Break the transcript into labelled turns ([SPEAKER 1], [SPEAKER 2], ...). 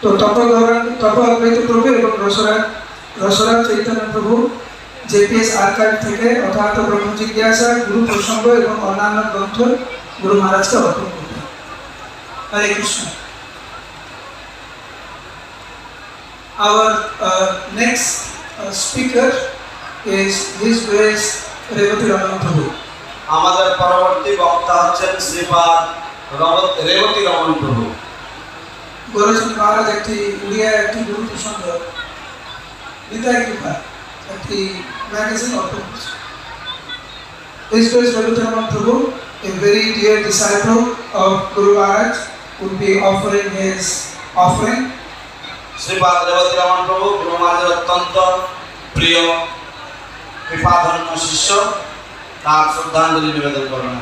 [SPEAKER 1] तो तप अद्वैत प्रभु एवं रसराज चैतन्य प्रभु जेपीएस आर्काइव থেকে অথাৎ ব্রহ্ম জিজ্ঞাসা গুরু প্রসঙ্গ এবং অন্যান্য গ্রন্থ গুরু মহারাজকে অর্পণ করবেন। হরে Krishna. Our next speaker is His Grace Revati Raman Prabhu.
[SPEAKER 2] আমাদের পরবর্তী বক্তা হচ্ছেন শ্রীপাদ রেবতী রমন প্রভু।
[SPEAKER 1] গৌরচন্দ্র মহারাজ একটি উড়িয়া একটি গুরু প্রসঙ্গ নিতাই কৃপা একটি ম্যাগাজিন অর্পণ করছে। His Grace Revati Raman Prabhu, a very dear disciple of Guru Maharaj, would be offering his offering.
[SPEAKER 2] শ্রীপাদ Rebati Raman প্রভু গুরু মহারাজের অত্যন্ত প্রিয় কৃপাধন্য শিষ্য, তার শ্রদ্ধাঞ্জলি নিবেদন করবেন।